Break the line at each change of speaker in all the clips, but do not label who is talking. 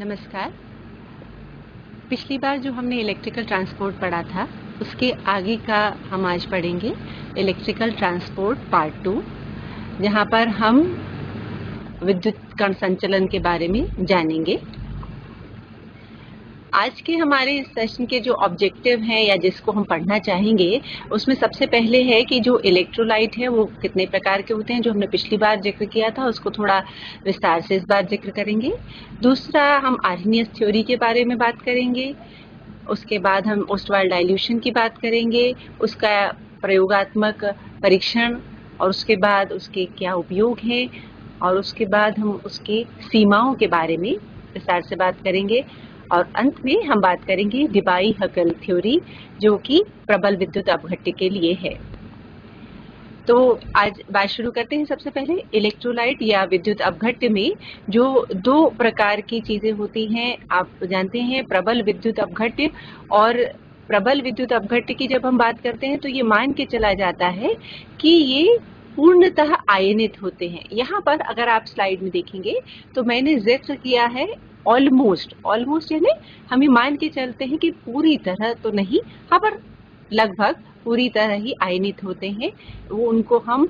नमस्कार। पिछली बार जो हमने इलेक्ट्रिकल ट्रांसपोर्ट पढ़ा था उसके आगे का हम आज पढ़ेंगे इलेक्ट्रिकल ट्रांसपोर्ट पार्ट 2, जहां पर हम विद्युत कण संचलन के बारे में जानेंगे। आज के हमारे इस सेशन के जो ऑब्जेक्टिव हैं या जिसको हम पढ़ना चाहेंगे, उसमें सबसे पहले है कि जो इलेक्ट्रोलाइट है वो कितने प्रकार के होते हैं, जो हमने पिछली बार जिक्र किया था उसको थोड़ा विस्तार से इस बार जिक्र करेंगे। दूसरा, हम आर्हेनियस थ्योरी के बारे में बात करेंगे। उसके बाद हम ओस्टवाल डाइल्यूशन की बात करेंगे, उसका प्रयोगात्मक परीक्षण और उसके बाद उसके क्या उपयोग हैं, और उसके बाद हम उसकी सीमाओं के बारे में विस्तार से बात करेंगे। और अंत में हम बात करेंगे डिबाई-हकल थ्योरी, जो कि प्रबल विद्युत अपघट्य के लिए है। तो आज बात शुरू करते हैं। सबसे पहले इलेक्ट्रोलाइट या विद्युत अपघट्य में जो दो प्रकार की चीजें होती हैं, आप जानते हैं, प्रबल विद्युत अपघट्य और प्रबल विद्युत अपघट्य की जब हम बात करते हैं तो ये मान के चला जाता है कि ये पूर्णतः आयनित होते हैं। यहाँ पर अगर आप स्लाइड में देखेंगे तो मैंने जिक्र किया है ऑलमोस्ट यानी हम ये मान के चलते हैं कि पूरी तरह तो नहीं, हाँ, पर लगभग पूरी तरह ही आयनित होते हैं। वो उनको हम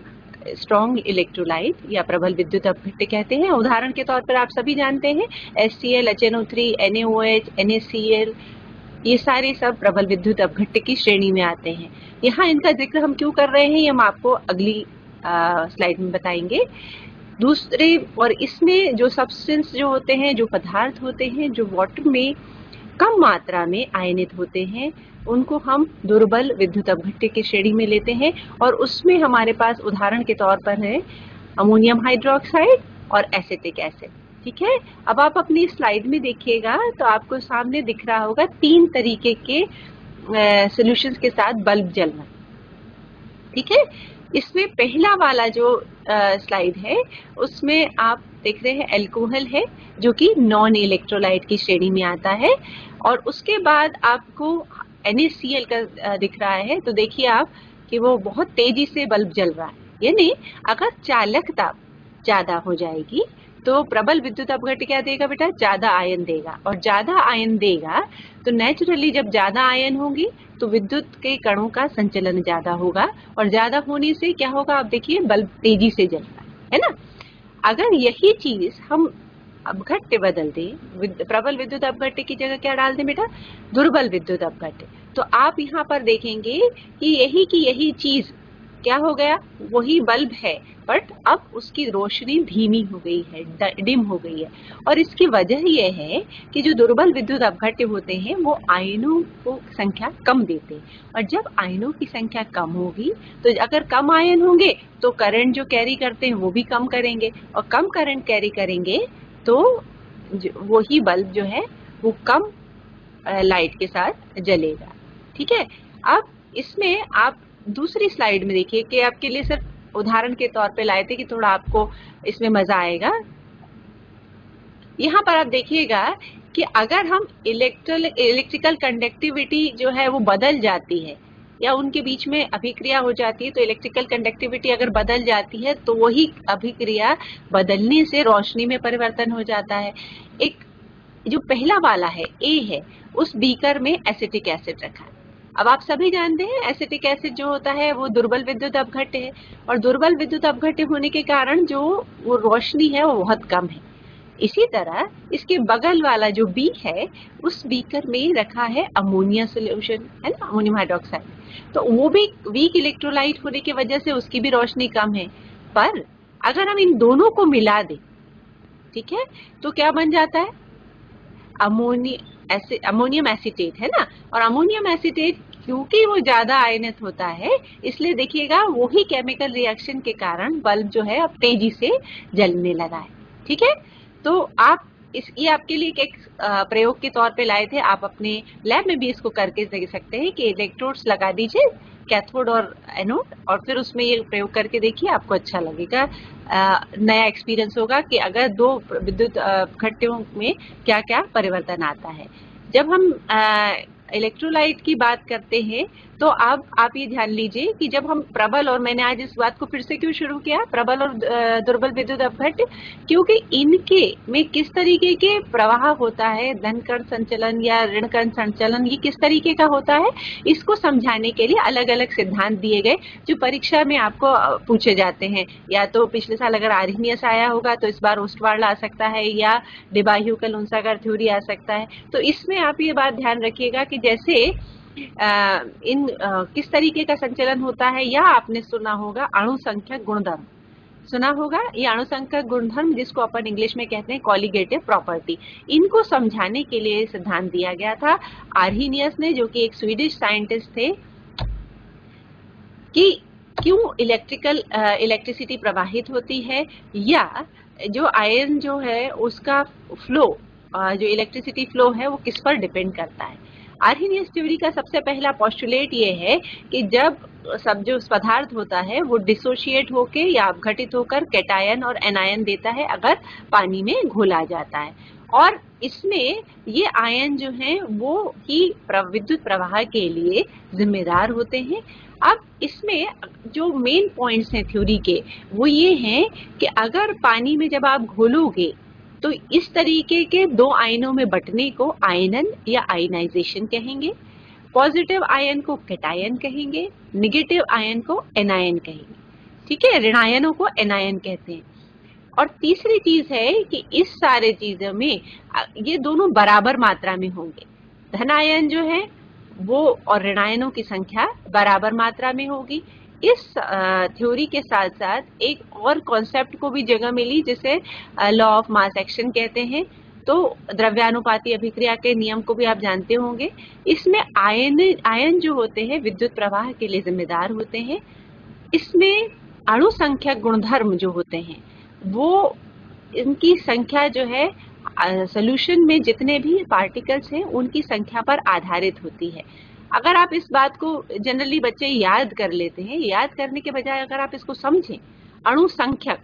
स्ट्रॉन्ग इलेक्ट्रोलाइट या प्रबल विद्युत अपघट्य कहते हैं। उदाहरण के तौर पर आप सभी जानते हैं HCl, HNO3, NaOH, NaCl, ये सारे सब प्रबल विद्युत अपघट्य की श्रेणी में आते हैं। यहाँ इनका जिक्र हम क्यों कर रहे हैं ये हम आपको अगली स्लाइड में बताएंगे। दूसरे, और इसमें जो सब्सटेंस जो होते हैं, जो पदार्थ होते हैं जो वाटर में कम मात्रा में आयनित होते हैं, उनको हम दुर्बल विद्युत अपघट्य की श्रेणी में लेते हैं। और उसमें हमारे पास उदाहरण के तौर पर है अमोनियम हाइड्रोक्साइड और एसिटिक एसिड। ठीक है, अब आप अपनी स्लाइड में देखिएगा तो आपको सामने दिख रहा होगा 3 तरीके के सॉल्यूशंस के साथ बल्ब जलना। ठीक है, इसमें पहला वाला जो स्लाइड है उसमें आप देख रहे हैं अल्कोहल है, जो कि नॉन इलेक्ट्रोलाइट की श्रेणी में आता है। और उसके बाद आपको NaCl का दिख रहा है, तो देखिए आप कि वो बहुत तेजी से बल्ब जल रहा है। यानी अगर चालकता ज्यादा हो जाएगी तो प्रबल विद्युत अपघट्य क्या देगा बेटा? ज्यादा आयन देगा, और ज्यादा आयन देगा तो नेचुरली जब ज्यादा आयन होंगी तो विद्युत के कणों का संचलन ज्यादा होगा, और ज्यादा होने से क्या होगा? आप देखिए बल्ब तेजी से जलता है ना। अगर यही चीज हम अपघट्य बदल दें, प्रबल विद्युत अपघट्य की जगह क्या डाल दें बेटा? दुर्बल विद्युत अपघट्य, तो आप यहाँ पर देखेंगे कि यही चीज क्या हो गया? वही बल्ब है, बट अब उसकी रोशनी धीमी हो गई है, डिम हो गई है। और इसकी वजह यह है कि जो दुर्बल विद्युत अपघट्य होते हैं वो आयनों को संख्या कम देते हैं, और जब आयनों की संख्या कम होगी तो अगर कम आयन होंगे तो करंट जो कैरी करते हैं वो भी कम करेंगे, और कम करंट कैरी करेंगे तो वही बल्ब जो है वो कम लाइट के साथ जलेगा। ठीक है, अब इसमें आप दूसरी स्लाइड में देखिए कि आपके लिए सिर्फ उदाहरण के तौर पे लाए थे कि थोड़ा आपको इसमें मजा आएगा। यहाँ पर आप देखिएगा कि अगर हम इलेक्ट्रिकल कंडक्टिविटी जो है वो बदल जाती है या उनके बीच में अभिक्रिया हो जाती है, तो इलेक्ट्रिकल कंडक्टिविटी अगर बदल जाती है तो वही अभिक्रिया बदलने से रोशनी में परिवर्तन हो जाता है। एक जो पहला वाला है A है, उस बीकर में एसिटिक एसिड रखा है। अब आप सभी जानते हैं एसिटिक एसिड जो होता है वो दुर्बल विद्युत अपघट्य है, और दुर्बल विद्युत अपघट्य होने के कारण जो वो रोशनी है वो बहुत कम है। इसी तरह इसके बगल वाला जो B है, उस बीकर में रखा है अमोनिया सोल्यूशन, है ना, अमोनियम हाइड्रोक्साइड। तो वो भी वीक इलेक्ट्रोलाइट होने की वजह से उसकी भी रोशनी कम है। पर अगर हम इन दोनों को मिला दें, ठीक है, तो क्या बन जाता है? अमोनियम एसीटेट, है ना। और अमोनियम एसीटेट क्योंकि वो ज्यादा आयनित होता है, इसलिए देखिएगा वही केमिकल रिएक्शन के कारण बल्ब जो है अब तेजी से जलने लगा है। ठीक है, तो आप ये आपके लिए एक प्रयोग के तौर पे लाए थे। आप अपने लैब में भी इसको करके देख सकते हैं कि इलेक्ट्रोड्स लगा दीजिए, कैथोड और एनोड, और फिर उसमें ये प्रयोग करके देखिए, आपको अच्छा लगेगा। नया एक्सपीरियंस होगा कि अगर दो विद्युत अपघट्यों में क्या क्या परिवर्तन आता है। जब हम इलेक्ट्रोलाइट की बात करते हैं तो अब आप ये ध्यान लीजिए कि जब हम प्रबल, और मैंने आज इस बात को फिर से क्यों शुरू किया, प्रबल और दुर्बल विद्युत अपघट्य, क्योंकि इनके में किस तरीके के प्रवाह होता है, धन कण संचलन या ऋण कण संचलन, ये किस तरीके का होता है, इसको समझाने के लिए अलग अलग सिद्धांत दिए गए जो परीक्षा में आपको पूछे जाते हैं। या तो पिछले साल अगर आर्हीनियस आया होगा तो इस बार ओस्टवार्ड आ सकता है, या डिबाह्यू-कलुन्साकर थ्योरी आ सकता है। तो इसमें आप ये बात ध्यान रखिएगा कि जैसे किस तरीके का संचलन होता है, या आपने सुना होगा अणु संख्यक गुणधर्म, सुना होगा, ये अणु संख्यक गुणधर्म जिसको अपन इंग्लिश में कहते हैं कॉलिगेटिव प्रॉपर्टी, इनको समझाने के लिए सिद्धांत दिया गया था आर्हीनियस ने, जो कि एक स्वीडिश साइंटिस्ट थे, कि क्यों इलेक्ट्रिसिटी प्रवाहित होती है, या जो आयन जो है उसका फ्लो, जो इलेक्ट्रिसिटी फ्लो है वो किस पर डिपेंड करता है। आर्हीनियस थ्योरी का सबसे पहला पोस्टुलेट ये है कि जब सब जो पदार्थ होता है वो डिसोशिएट होके या अपघटित होकर कैटायन और एनायन देता है अगर पानी में घोला जाता है, और इसमें ये आयन जो हैं वो ही विद्युत प्रवाह के लिए जिम्मेदार होते हैं। अब इसमें जो मेन पॉइंट्स हैं थ्योरी के वो ये हैं कि अगर पानी में जब आप घोलोगे तो इस तरीके के दो आयनों में बंटने को आयनन या आयनाइजेशन कहेंगे, पॉजिटिव आयन को कैटायन कहेंगे, नेगेटिव आयन को एनायन कहेंगे, ठीक है, ऋणायनों को एनायन कहते हैं। और तीसरी चीज है कि इस सारे चीजों में ये दोनों बराबर मात्रा में होंगे, धनायन जो है वो और ऋणायनों की संख्या बराबर मात्रा में होगी। इस थ्योरी के साथ साथ एक और कॉन्सेप्ट को भी जगह मिली जिसे लॉ ऑफ मास एक्शन कहते हैं। तो द्रव्यानुपाती अभिक्रिया के नियम को भी आप जानते होंगे। इसमें आयन जो होते हैं विद्युत प्रवाह के लिए जिम्मेदार होते हैं। इसमें अणु संख्यक गुणधर्म जो होते हैं वो इनकी संख्या जो है सॉल्यूशन में जितने भी पार्टिकल्स हैं उनकी संख्या पर आधारित होती है। अगर आप इस बात को जनरली बच्चे याद कर लेते हैं, याद करने के बजाय अगर आप इसको समझें, अणु संख्यक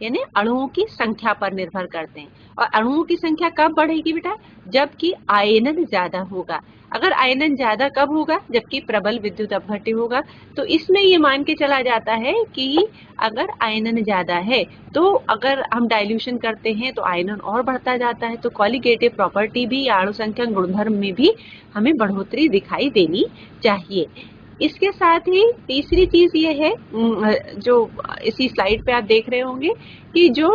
यानी अणुओं की संख्या पर निर्भर करते हैं, और अणुओं की संख्या कब बढ़ेगी बेटा, जबकि आयनन ज्यादा होगा। अगर आयनन ज्यादा कब होगा, जबकि प्रबल विद्युत अपघट्य होगा। तो इसमें ये मान के चला जाता है कि अगर आयनन ज्यादा है तो अगर हम डाइल्यूशन करते हैं तो आयनन और बढ़ता जाता है। तो कॉलिगेटिव प्रॉपर्टी भी या अणु संख्यक गुणधर्म में भी हमें बढ़ोतरी दिखाई देनी चाहिए। इसके साथ ही तीसरी चीज ये है जो इसी स्लाइड पे आप देख रहे होंगे कि जो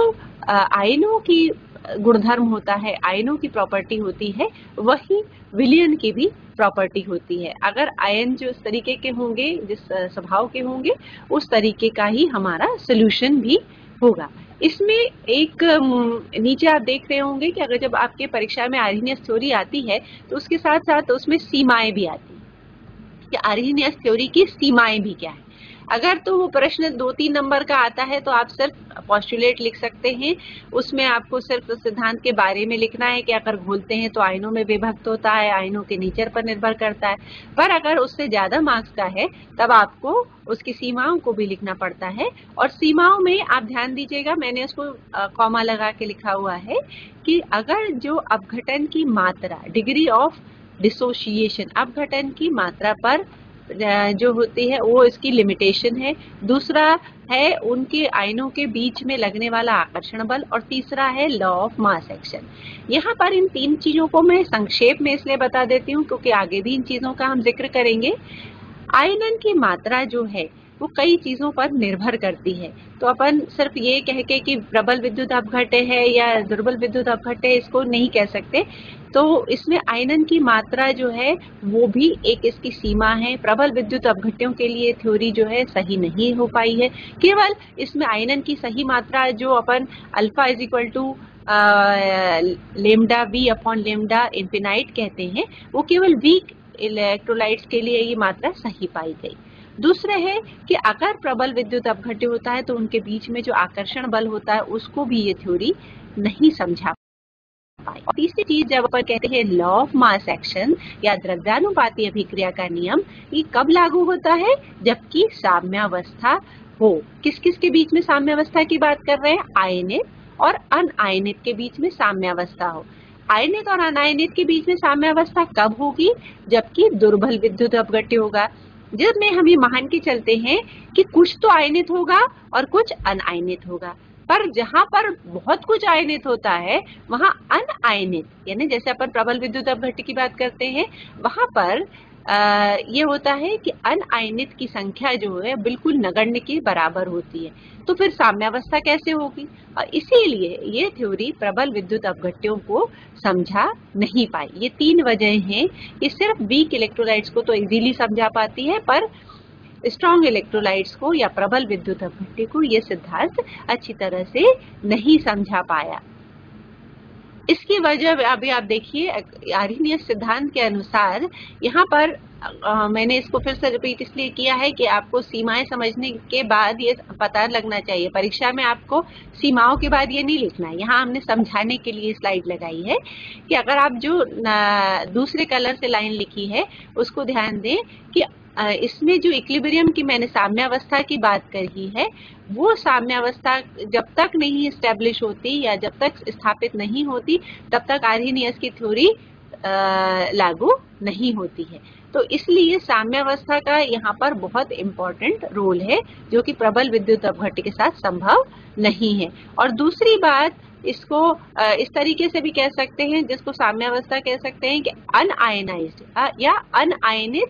आयनों की गुणधर्म होता है, आयनों की प्रॉपर्टी होती है, वही विलयन की भी प्रॉपर्टी होती है। अगर आयन जो इस तरीके के होंगे, जिस स्वभाव के होंगे, उस तरीके का ही हमारा सोल्यूशन भी होगा। इसमें एक नीचे आप देख रहे होंगे कि अगर जब आपके परीक्षा में आर्हीनियस थ्योरी आती है तो उसके साथ साथ उसमें सीमाएं भी आती है कि आर्हीनियस थ्योरी की सीमाएं भी क्या है। अगर तो वो प्रश्न 2-3 नंबर का आता है तो आप सिर्फ पोस्टुलेट लिख सकते हैं, उसमें आपको सिर्फ सिद्धांत के बारे में लिखना है कि अगर घोलते हैं तो आयनों में विभक्त होता है, आयनों के नेचर पर निर्भर करता है। पर अगर उससे ज्यादा मार्क्स का है तब आपको उसकी सीमाओं को भी लिखना पड़ता है। और सीमाओं में आप ध्यान दीजिएगा, मैंने उसको कॉमा लगा के लिखा हुआ है कि अगर जो अपघटन की मात्रा, डिग्री ऑफ डिसोसिएशन, अपघटन की मात्रा पर जो होती है वो इसकी लिमिटेशन है। दूसरा है उनके आयनों के बीच में लगने वाला आकर्षण बल, और तीसरा है लॉ ऑफ मास एक्शन। यहाँ पर इन तीन चीजों को मैं संक्षेप में इसलिए बता देती हूँ क्योंकि आगे भी इन चीजों का हम जिक्र करेंगे। आयनन की मात्रा जो है वो कई चीजों पर निर्भर करती है। तो अपन सिर्फ ये कह के कि प्रबल विद्युत अपघट्य है या दुर्बल विद्युत अपघट्य है इसको नहीं कह सकते। तो इसमें आयनन की मात्रा जो है वो भी एक इसकी सीमा है। प्रबल विद्युत अपघट्यों के लिए थ्योरी जो है सही नहीं हो पाई है। केवल इसमें आयनन की सही मात्रा जो अपन alpha is equal to lambda V upon lambda infinite कहते हैं, वो केवल वीक इलेक्ट्रोलाइट्स के लिए ये मात्रा सही पाई गई। दूसरा है कि अगर प्रबल विद्युत अपघट्य होता है तो उनके बीच में जो आकर्षण बल होता है उसको भी ये थ्योरी नहीं समझा पाई। और तीसरी चीज जब अपन कहते हैं लॉ ऑफ मास एक्शन या द्रव्यानुपाती अभिक्रिया का नियम, ये कब लागू होता है, जबकि साम्यावस्था हो। किस किस के बीच में साम्यावस्था की बात कर रहे हैं, आयनित और अनआयनित के बीच में साम्यावस्था हो। आयनित और अनायनित के बीच में साम्यावस्था कब होगी, जबकि दुर्बल विद्युत अपघट्य होगा। जब में हम ये मान के चलते हैं कि कुछ तो आयनित होगा और कुछ अनआयनित होगा, पर जहां पर बहुत कुछ आयनित होता है वहां अनआयनित, यानी जैसे अपन प्रबल विद्युत अपघट्य की बात करते हैं, वहां पर ये होता है कि अनआयनित की संख्या जो है बिल्कुल नगण्य के बराबर होती है। तो फिर साम्यावस्था कैसे होगी? और इसीलिए ये थ्योरी प्रबल विद्युत अपघट्यों को समझा नहीं पाई। ये 3 वजह हैं कि सिर्फ वीक इलेक्ट्रोलाइट्स को तो इजीली समझा पाती है, पर स्ट्रॉन्ग इलेक्ट्रोलाइट्स को या प्रबल विद्युत अपघट्य को ये सिद्धांत अच्छी तरह से नहीं समझा पाया। इसकी वजह अभी आप देखिए, आर्हीनियस सिद्धांत के अनुसार यहाँ पर मैंने इसको फिर से रिपीट इसलिए किया है कि आपको सीमाएं समझने के बाद ये पता लगना चाहिए। परीक्षा में आपको सीमाओं के बाद ये नहीं लिखना है, यहाँ हमने समझाने के लिए स्लाइड लगाई है कि अगर आप जो दूसरे कलर से लाइन लिखी है उसको ध्यान दें कि इसमें जो इक्विलिब्रियम की मैंने साम्यावस्था की बात करी है, वो साम्यावस्था जब तक नहीं एस्टेब्लिश होती या जब तक स्थापित नहीं होती तब तक आर्हीनियस की थ्योरी लागू नहीं होती है। तो इसलिए साम्यावस्था का यहाँ पर बहुत इम्पोर्टेंट रोल है जो कि प्रबल विद्युत अपघट्य के साथ संभव नहीं है। और दूसरी बात, इसको इस तरीके से भी कह सकते हैं जिसको साम्यावस्था कह सकते हैं कि अनआयनाइज्ड या अनआयनित,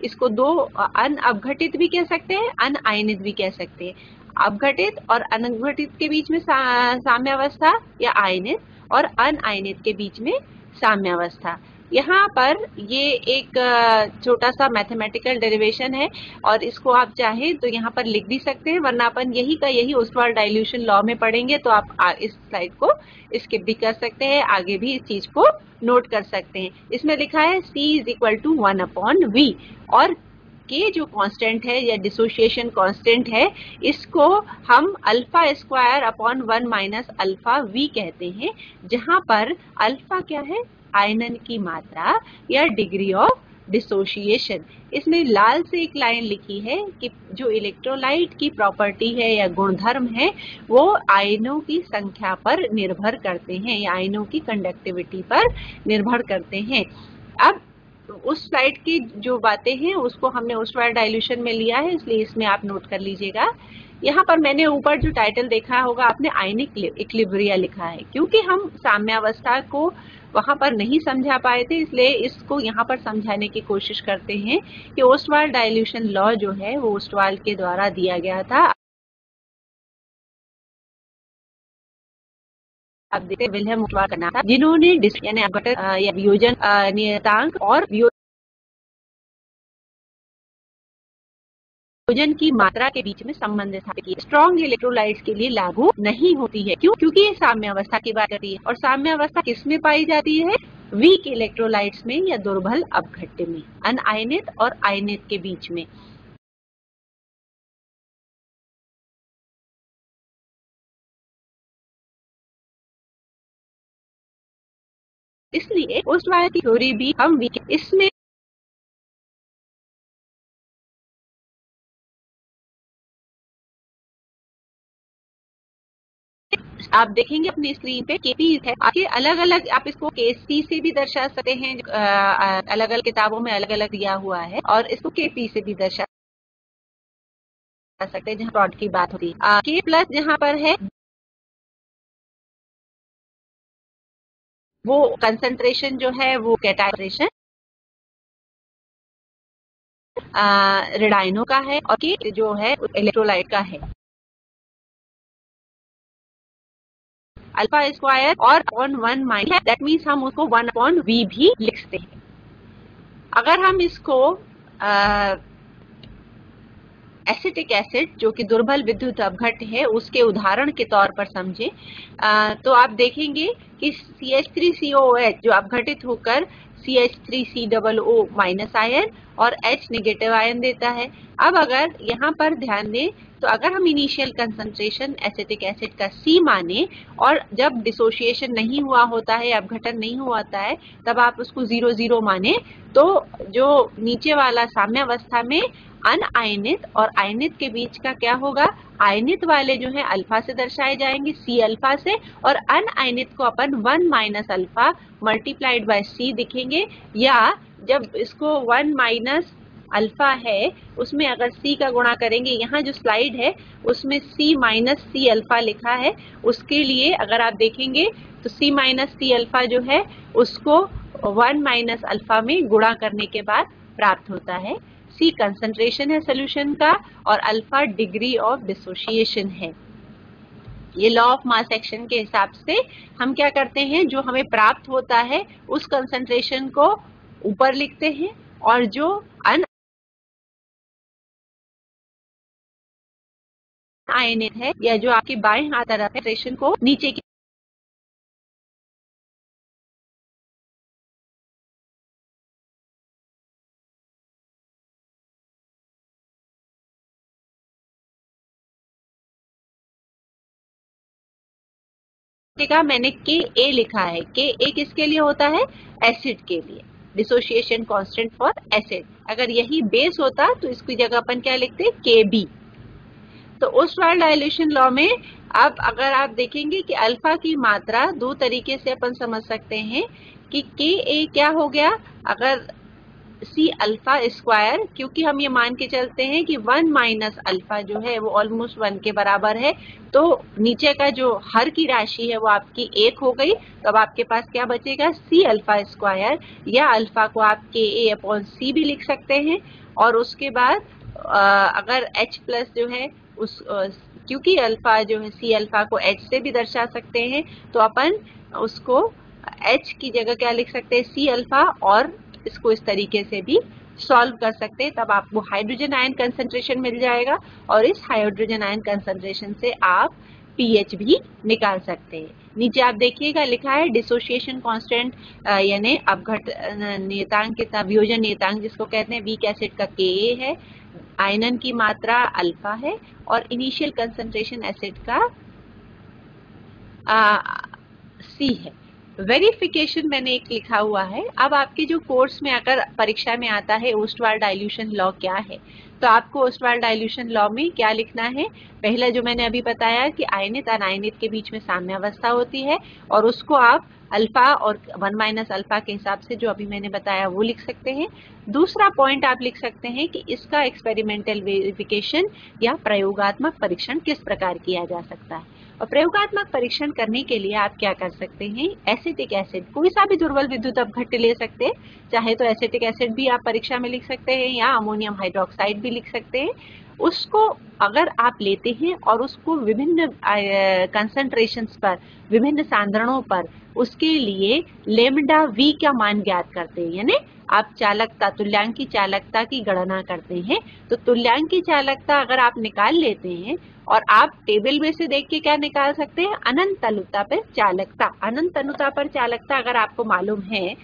इसको दो अनअपघटित भी कह सकते हैं, अनआयनित भी कह सकते हैं। अपघटित और अनअपघटित के बीच में साम्यावस्था या आयनित, और अनआयनित के बीच में साम्यावस्था। यहाँ पर ये एक छोटा सा मैथमेटिकल डेरिवेशन है और इसको आप चाहे तो यहाँ पर लिख भी सकते हैं, वरना अपन यही का यही ओस्टवाल्ड डाइल्यूशन लॉ में पढ़ेंगे तो आप इस स्लाइड को स्किप भी कर सकते हैं, आगे भी इस चीज को नोट कर सकते हैं। इसमें लिखा है C = 1/V और के जो कांस्टेंट है या डिसोसिएशन कांस्टेंट है, इसको हम α² / αV कहते हैं, जहां पर अल्फा क्या है? आयनन की मात्रा या डिग्री ऑफ डिसोसिएशन। इसमें लाल से एक लाइन लिखी है कि जो इलेक्ट्रोलाइट की प्रॉपर्टी है या गुणधर्म है वो आयनों की संख्या पर निर्भर करते हैं या आयनों की कंडक्टिविटी पर निर्भर करते हैं। अब उस स्लाइड की जो बातें हैं उसको हमने ओस्टवाल्ड डाइल्यूशन में लिया है, इसलिए इसमें आप नोट कर लीजिएगा। यहाँ पर मैंने ऊपर जो टाइटल देखा होगा आपने आयनिक इक्विलिब्रिया लिखा है, क्योंकि हम साम्यावस्था को वहां पर नहीं समझा पाए थे, इसलिए इसको यहाँ पर समझाने की कोशिश करते हैं कि ओस्टवाल्ड डाइल्यूशन लॉ जो है वो ओस्टवाल्ड के द्वारा दिया गया था। आप देखते हैं विल्हेम ओस्टवाल्ड का नाम था, जिन्होंने यानी अपघटन या वियोजन नियतांक और वियोजन की मात्रा के बीच में संबंध स्थापित किया। स्ट्रॉन्ग इलेक्ट्रोलाइट्स के लिए लागू नहीं होती है। क्यों? क्योंकि ये साम्यावस्था की बात करती है, और साम्यावस्था किसमें पाई जाती है? वीक इलेक्ट्रोलाइट्स में या दुर्बल अपघट्य में, अनआयनित और आयनित के बीच में। इसलिए ओस्टवाल्ड की थ्योरी भी हम वीक, इसमें आप देखेंगे अपनी स्क्रीन पे Kp है, आपके अलग अलग, आप इसको Kc से भी दर्शा सकते हैं, अलग अलग किताबों में अलग अलग दिया हुआ है, और इसको Kp से भी दर्शा सकते हैं जहाँ प्लॉट की बात होती है। K+ जहाँ पर है वो कंसंट्रेशन जो है वो कैटायनेशन रेडाइनो का है, और K जो है इलेक्ट्रोलाइट का है। α² और 1 - दैट मीन्स हम उसको 1/V भी लिखते हैं। अगर हम इसको एसिटिक एसिड जो कि दुर्बल विद्युत अपघट्य है उसके उदाहरण के तौर पर समझें, तो आप देखेंगे कि CH3COOH जो अपघटित होकर CH3COO- आयन और H नेगेटिव आयन देता है। अब अगर यहाँ पर ध्यान दें तो अगर हम इनिशियल कंसंट्रेशन एसिटिक एसिड का C माने और जब डिसोसिएशन नहीं हुआ होता है, अपघटन नहीं हुआ होता है, तब आप उसको 0 माने, तो जो नीचे वाला साम्यावस्था में अनआयनित और आयनित के बीच का क्या होगा? आयनित वाले जो है अल्फा से दर्शाए जाएंगे, C से, और अनआयनित को अपन 1 - अल्फा × C दिखेंगे, या जब इसको 1 - अल्फा है उसमें अगर C का गुणा करेंगे, यहाँ जो स्लाइड है उसमें C माइनस C अल्फा लिखा है, उसके लिए अगर आप देखेंगे तो C माइनस C अल्फा जो है उसको 1 माइनस अल्फा में गुणा करने के बाद प्राप्त होता है। C कंसंट्रेशन है सोल्यूशन का और अल्फा डिग्री ऑफ डिसोसिएशन है। ये लॉ ऑफ मास एक्शन के हिसाब से हम क्या करते हैं, जो हमें प्राप्त होता है उस कंसंट्रेशन को ऊपर लिखते हैं और जो अनआयनित है या जो आपके बाएं हाथ तरफ है कंसंट्रेशन को नीचे की का मैंने के ए लिखा है। के ए किसके लिए होता है, एसिड के लिए, डिसोसिएशन कांस्टेंट फॉर एसिड। अगर यही बेस होता तो इसकी जगह अपन क्या लिखते, के बी। तो ओस्टवाल्ड डाइल्यूशन लॉ में अब अगर आप देखेंगे कि अल्फा की मात्रा दो तरीके से अपन समझ सकते हैं कि के ए क्या हो गया, अगर सी अल्फा स्क्वायर, क्योंकि हम ये मान के चलते हैं कि 1 माइनस अल्फा जो है वो ऑलमोस्ट 1 के बराबर है, तो नीचे का जो हर की राशि है वो आपकी 1 हो गई। तो अब आपके पास क्या बचेगा, सी अल्फा स्क्वायर, या अल्फा को आप के ए अपॉन सी भी लिख सकते हैं। और उसके बाद अगर H प्लस जो है उस क्योंकि अल्फा जो है सी अल्फा को H से भी दर्शा सकते हैं, तो अपन उसको H की जगह क्या लिख सकते हैं, सी अल्फा, और इसको इस तरीके से भी सॉल्व कर सकते हैं। तब आपको हाइड्रोजन आयन कंसंट्रेशन मिल जाएगा और इस हाइड्रोजन आयन कंसंट्रेशन से आप पीएच भी निकाल सकते हैं। नीचे आप देखिएगा लिखा है डिसोसिएशन कांस्टेंट यानी अपघट नियतांक, वियोजन नियतांक जिसको कहते हैं, वीक एसिड का के है, आयनन की मात्रा अल्फा है और इनिशियल कंसंट्रेशन एसिड का सी है। वेरिफिकेशन मैंने एक लिखा हुआ है। अब आपके जो कोर्स में अगर परीक्षा में आता है ओस्टवाल्ड डाइल्यूशन लॉ क्या है, तो आपको ओस्टवाल्ड डाइल्यूशन लॉ में क्या लिखना है, पहला जो मैंने अभी बताया कि आयनित अनायनित के बीच में साम्यावस्था होती है और उसको आप अल्फा और 1 माइनस अल्फा के हिसाब से जो अभी मैंने बताया वो लिख सकते हैं। दूसरा पॉइंट आप लिख सकते हैं कि इसका एक्सपेरिमेंटल वेरिफिकेशन या प्रयोगात्मक परीक्षण किस प्रकार किया जा सकता है। और प्रयोगात्मक परीक्षण करने के लिए आप क्या कर सकते हैं, एसिटिक एसिड, कोई सा भी दुर्बल विद्युत अपघट्य ले सकते हैं, चाहे तो एसिटिक एसिड भी आप परीक्षा में लिख सकते हैं या अमोनियम हाइड्रोक्साइड भी लिख सकते हैं। उसको अगर आप लेते हैं और उसको विभिन्न कंसंट्रेशंस पर, विभिन्न सांद्रणों पर उसके लिए लेमडा वी का मान ज्ञात करते हैं, यानी आप चालकता, तुल्यांकी चालकता की गणना करते हैं। तो तुल्यांकी चालकता अगर आप निकाल लेते हैं और आप टेबल में से देख के क्या निकाल सकते हैं, अनंत तनुता पर चालकता। अनंत तनुता पर चालकता अगर आपको मालूम है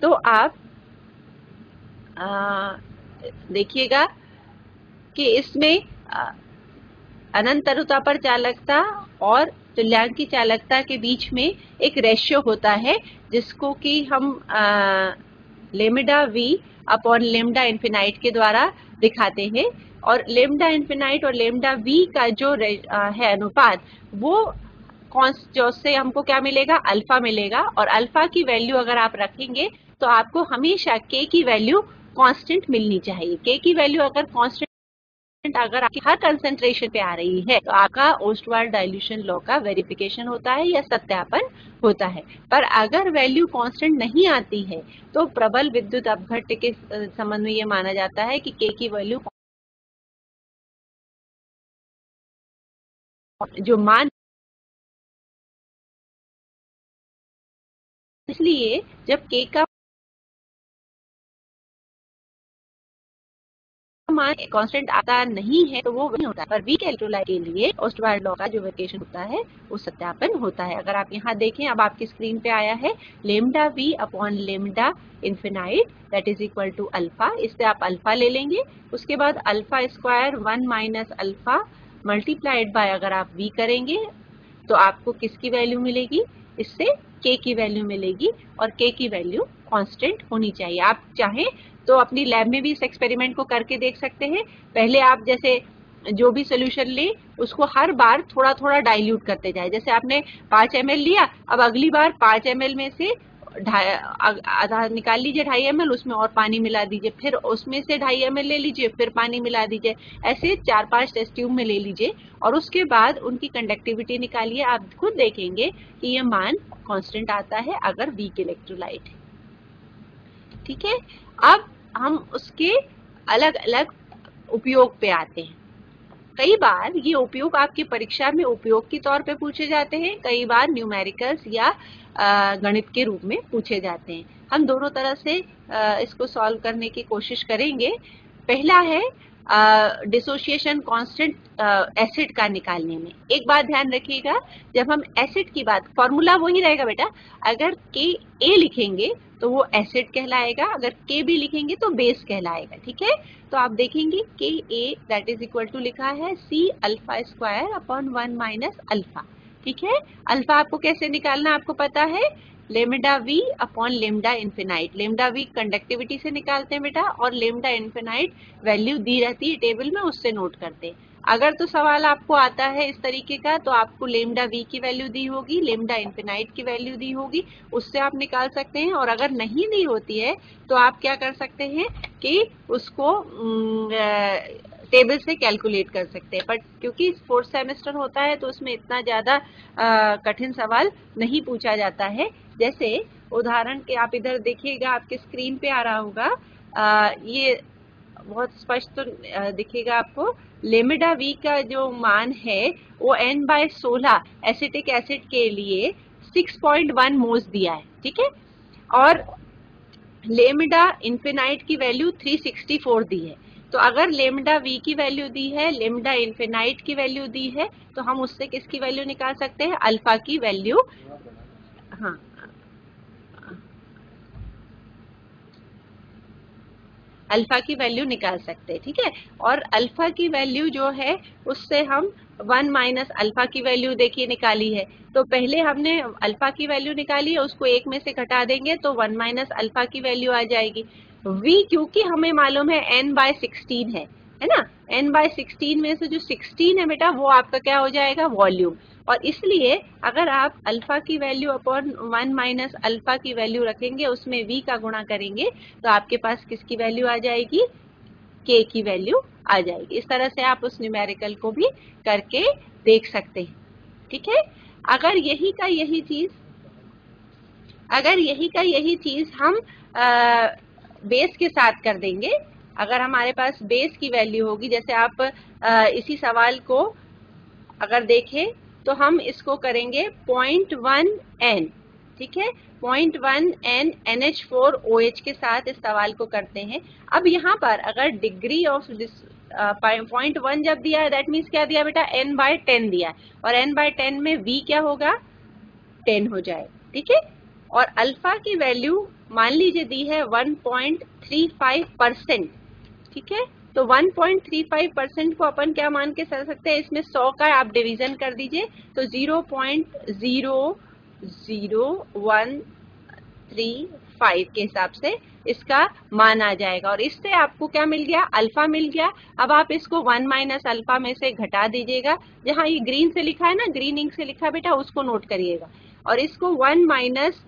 तो आप देखिएगा कि इसमें अनंत तनुता पर चालकता और तुल्यांकी चालकता के बीच में एक रेशियो होता है जिसको कि हम lambda V upon lambda infinite के द्वारा दिखाते हैं। और लेमडा इन्फिनाइट और लेमडा वी का जो है अनुपात, वो जो से हमको क्या मिलेगा, अल्फा मिलेगा। और अल्फा की वैल्यू अगर आप रखेंगे तो आपको हमेशा के की वैल्यू कांस्टेंट मिलनी चाहिए। के की वैल्यू अगर कांस्टेंट अगर आपकी हर कंसंट्रेशन पे आ रही है तो आपका ओस्टवाल्ड डाइल्यूशन लॉ का वेरिफिकेशन होता है या सत्यापन होता है। पर अगर वैल्यू कांस्टेंट नहीं आती है तो प्रबल विद्युत अपघट्य के संबंध में ये माना जाता है कि के की वैल्यू जो मान, इसलिए जब के का मान कांस्टेंट आता नहीं है तो वो वही होता है। पर वीक इलेक्ट्रोलाइट के लिए ओस्टवाल्ड लॉ का जो वेरिफिकेशन होता है वो सत्यापन होता है। अगर आप यहाँ देखें, अब आपकी स्क्रीन पे आया है lambda V upon lambda infinite that is equal to alpha. इससे आप अल्फा ले लेंगे, उसके बाद alpha square 1 minus alpha multiplied by अगर आप वी करेंगे तो आपको किसकी वैल्यू मिलेगी, इससे के की वैल्यू मिलेगी। और के की वैल्यू कांस्टेंट होनी चाहिए। आप चाहें तो अपनी लैब में भी इस एक्सपेरिमेंट को करके देख सकते हैं। पहले आप जैसे जो भी सोल्यूशन ले उसको हर बार थोड़ा थोड़ा डाइल्यूट करते जाए। जैसे आपने 5 ml लिया, अब अगली बार 5 ml में से आधा निकाल लीजिए 2.5 ml, उसमें और पानी मिला दीजिए, फिर उसमें से 2.5 ml ले लीजिए, फिर पानी मिला दीजिए, ऐसे 4-5 टेस्ट ट्यूब में ले लीजिए और उसके बाद उनकी कंडक्टिविटी निकालिए। आप खुद देखेंगे कि ये मान कांस्टेंट आता है अगर वीक इलेक्ट्रोलाइट है। ठीक है, अब हम उसके अलग अलग उपयोग पे आते हैं। कई बार ये उपयोग आपकी परीक्षा में उपयोग के तौर पे पूछे जाते हैं, कई बार न्यूमेरिकल्स या गणित के रूप में पूछे जाते हैं। हम दोनों तरह से इसको सॉल्व करने की कोशिश करेंगे। पहला है डिसोसिएशन कांस्टेंट एसिड का निकालने में। एक बात ध्यान रखिएगा, जब हम एसिड की बात, फॉर्मूला वही रहेगा बेटा, अगर Ka लिखेंगे तो वो एसिड कहलाएगा, अगर Kb लिखेंगे तो बेस कहलाएगा। ठीक है, तो आप देखेंगे Ka that is equal to लिखा है C alpha square upon 1 minus alpha. ठीक है, अल्फा आपको कैसे निकालना आपको पता है, lambda V upon lambda infinite. Lambda V conductivity से निकालते हैं बेटा, और लेमडा इन्फिनाइट वैल्यू दी रहती है टेबल में, उससे नोट करते हैं। अगर तो सवाल आपको आता है इस तरीके का, तो आपको लेमडा वी की वैल्यू दी होगी, लेमडा इन्फिनाइट की वैल्यू दी होगी, उससे आप निकाल सकते हैं। और अगर नहीं दी होती है तो आप क्या कर सकते हैं कि उसको टेबल से कैलकुलेट कर सकते हैं। बट क्योंकि 4th सेमेस्टर होता है तो उसमें इतना ज्यादा कठिन सवाल नहीं पूछा जाता है। जैसे उदाहरण के आप इधर देखिएगा, आपके स्क्रीन पे आ रहा होगा, ये बहुत स्पष्ट तो दिखेगा आपको। लेमडा वी का जो मान है वो N/16 एसिटिक एसिड के लिए 6.1 मोल्स दिया है। ठीक है, और लेमडा इन्फिनाइट की वैल्यू 364 दी है। तो अगर लेमडा वी की वैल्यू दी है, लेमडा इन्फिनाइट की वैल्यू दी है, तो हम उससे किसकी वैल्यू निकाल सकते हैं, अल्फा की वैल्यू। हाँ, अल्फा की वैल्यू निकाल सकते हैं। ठीक है, और अल्फा की वैल्यू जो है उससे हम 1 माइनस अल्फा की वैल्यू देखिए निकाली है। तो पहले हमने अल्फा की वैल्यू निकाली है, उसको 1 में से घटा देंगे तो 1 माइनस अल्फा की वैल्यू आ जाएगी। v क्योंकि हमें मालूम है N/16 है ना, N/16 में से जो 16 है बेटा वो आपका क्या हो जाएगा, वॉल्यूम। और इसलिए अगर आप अल्फा की वैल्यू अपॉन 1 माइनस अल्फा की वैल्यू रखेंगे, उसमें v का गुणा करेंगे, तो आपके पास किसकी वैल्यू आ जाएगी, k की वैल्यू आ जाएगी। इस तरह से आप उस न्यूमेरिकल को भी करके देख सकते हैं। ठीक है, अगर यही का यही चीज हम बेस के साथ कर देंगे, अगर हमारे पास बेस की वैल्यू होगी, जैसे आप इसी सवाल को अगर देखें तो हम इसको करेंगे 0.1 n। ठीक है, 0.1 n NH4OH के साथ इस सवाल को करते हैं। अब यहाँ पर अगर डिग्री ऑफ 0.1 जब दिया है, दैट मीन्स क्या दिया बेटा, N/10 दिया है, और N/10 में V क्या होगा, 10 हो जाए। ठीक है, और अल्फा की वैल्यू मान लीजिए दी है 1.35%। ठीक है, तो 1.35% को अपन क्या मान के चल सकते हैं, इसमें 100 का आप डिवीजन कर दीजिए तो 0.00135 के हिसाब से इसका मान आ जाएगा। और इससे आपको क्या मिल गया, अल्फा मिल गया। अब आप इसको 1 माइनस अल्फा में से घटा दीजिएगा, जहां ये ग्रीन से लिखा है ना, ग्रीन इंक से लिखा बेटा, उसको नोट करिएगा, और इसको 1 माइनस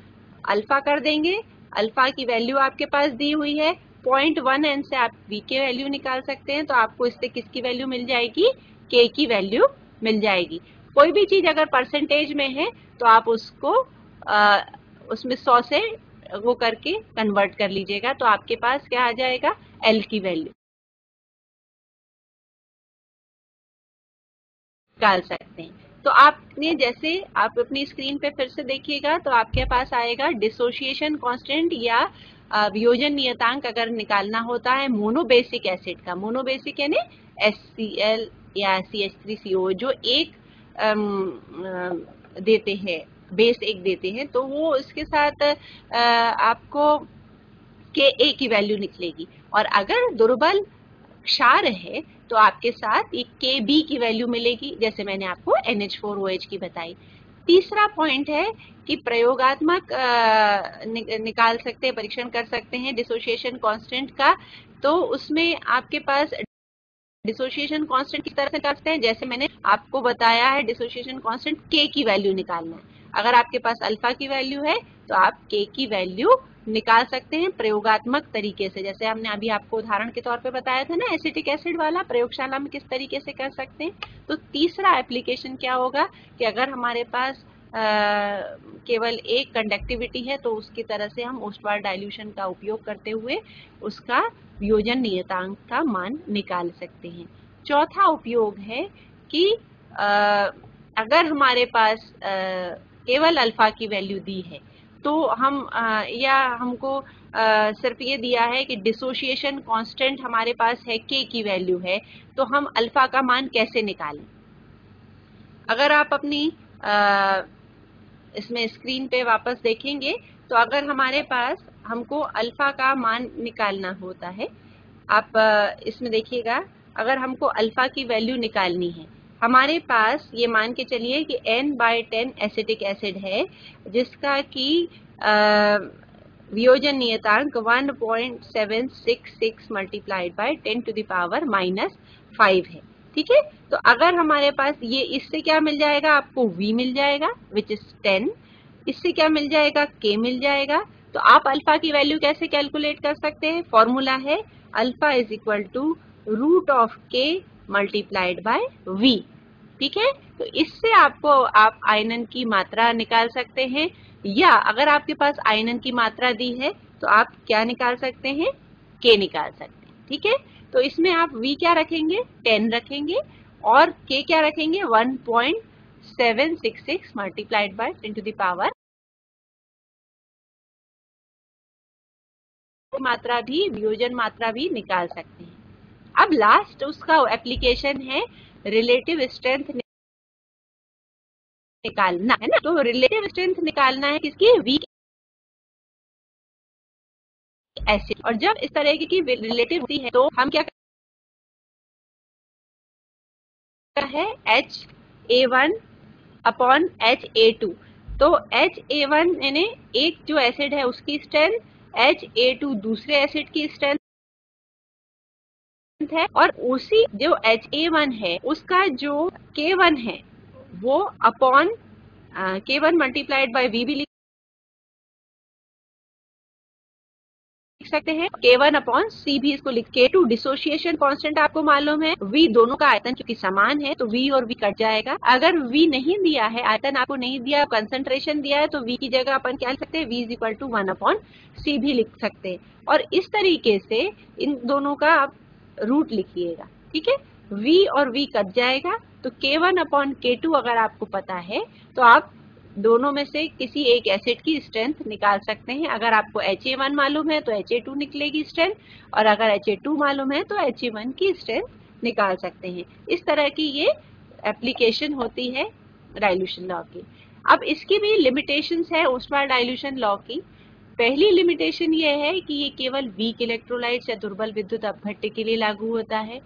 अल्फा कर देंगे। अल्फा की वैल्यू आपके पास दी हुई है, 0.1 n से आप v की वैल्यू निकाल सकते हैं, तो आपको इससे किसकी वैल्यू मिल जाएगी, k की वैल्यू मिल जाएगी। कोई भी चीज अगर परसेंटेज में है तो आप उसको उसमें 100 से वो करके कन्वर्ट कर लीजिएगा, तो आपके पास क्या आ जाएगा, l की वैल्यू निकाल सकते हैं। तो आपने जैसे आप अपनी स्क्रीन पे फिर से देखिएगा तो आपके पास आएगा डिसोसिएशन कांस्टेंट या वियोजन नियतांक अगर निकालना होता है मोनोबेसिक एसिड का, मोनोबेसिक यानी HCl या CH3CO जो एक देते हैं, बेस एक देते हैं, तो वो इसके साथ आपको Ka की वैल्यू निकलेगी। और अगर दुर्बल क्षार है तो आपके साथ एक Kb की वैल्यू मिलेगी, जैसे मैंने आपको NH4OH की बताई। तीसरा पॉइंट है कि प्रयोगात्मक निकाल सकते हैं, परीक्षण कर सकते हैं डिसोसिएशन कांस्टेंट का, तो उसमें आपके पास डिसोसिएशन कांस्टेंट किस तरह से करते हैं, जैसे मैंने आपको बताया है डिसोसिएशन कांस्टेंट K की वैल्यू निकालना है। अगर आपके पास अल्फा की वैल्यू है तो आप के की वैल्यू निकाल सकते हैं प्रयोगात्मक तरीके से। जैसे हमने अभी आपको उदाहरण के तौर पे बताया था ना एसिटिक एसिड वाला, प्रयोगशाला में किस तरीके से कर सकते हैं। तो तीसरा एप्लीकेशन क्या होगा कि अगर हमारे पास केवल एक कंडक्टिविटी है तो उसकी तरह से हम ओस्टवाल्ड डाइल्यूशन का उपयोग करते हुए उसका वियोजन नियतांक का मान निकाल सकते हैं। चौथा उपयोग है कि अगर हमारे पास केवल अल्फा की वैल्यू दी है तो हम या हमको सिर्फ ये दिया है कि डिसोसिएशन कांस्टेंट हमारे पास है के की वैल्यू है, तो हम अल्फा का मान कैसे निकालें। अगर आप अपनी इसमें स्क्रीन पे वापस देखेंगे तो अगर हमारे पास हमको अल्फा का मान निकालना होता है, आप इसमें देखिएगा, अगर हमको अल्फा की वैल्यू निकालनी है, हमारे पास ये मान के चलिए कि n/10 एसिटिक एसिड है जिसका कि वियोजन नियतांक 1.766 मल्टीप्लाइड बाय 10⁻⁻5 है। ठीक है, तो अगर हमारे पास ये, इससे क्या मिल जाएगा, आपको v मिल जाएगा विच इज 10, इससे क्या मिल जाएगा, k मिल जाएगा। तो आप अल्फा की वैल्यू कैसे कैलकुलेट कर सकते हैं, फॉर्मूला है alpha is equal to root of k multiplied by v। ठीक है, तो इससे आपको आप आयनन की मात्रा निकाल सकते हैं, या अगर आपके पास आयनन की मात्रा दी है तो आप क्या निकाल सकते हैं, k निकाल सकते हैं। ठीक है, तो इसमें आप v क्या रखेंगे, 10 रखेंगे और k क्या रखेंगे, 1.766 मल्टीप्लाइड बाय 10⁻। मात्रा भी, वियोजन मात्रा भी निकाल सकते हैं। अब लास्ट उसका एप्लीकेशन है रिलेटिव स्ट्रेंथ निकालना है ना। तो रिलेटिव स्ट्रेंथ निकालना है किसकी, V एसिड। और जब इस तरह की रिलेटिव होती है तो हम क्या है HA1 अपॉन HA2। तो HA1 यानी एक जो एसिड है उसकी स्ट्रेंथ, HA2 दूसरे एसिड की स्ट्रेंथ है, और उसी जो HA1 है उसका जो K1 है वो upon K1 multiplied by V भी लिख सकते हैं, K1 अपॉन C भी इसको लिख। K2 डिसोसिएशन कांस्टेंट आपको मालूम है, V दोनों का आयतन क्योंकि समान है तो V और V कट जाएगा। अगर V नहीं दिया है, आयतन आपको नहीं दिया, कंसंट्रेशन दिया है, तो V की जगह अपन क्या लिख सकते हैं, V is equal to 1 upon C भी लिख सकते हैं। और इस तरीके से इन दोनों का आप रूट लिखिएगा। ठीक है, V और V कट जाएगा तो K1 अपॉन K2 अगर आपको पता है तो आप दोनों में से किसी एक एसिड की स्ट्रेंथ निकाल सकते हैं। अगर आपको HA1 मालूम है तो HA2 निकलेगी स्ट्रेंथ, और अगर HA2 मालूम है तो HA1 की स्ट्रेंथ निकाल सकते हैं। इस तरह की ये एप्लीकेशन होती है डाइल्यूशन लॉ की। अब इसकी भी लिमिटेशंस है ओस्टवाल्ड डाइल्यूशन लॉ की। पहली लिमिटेशन ये है कि ये केवल वीक इलेक्ट्रोलाइट्स या दुर्बल विद्युत अपघट्य के लिए लागू होता है।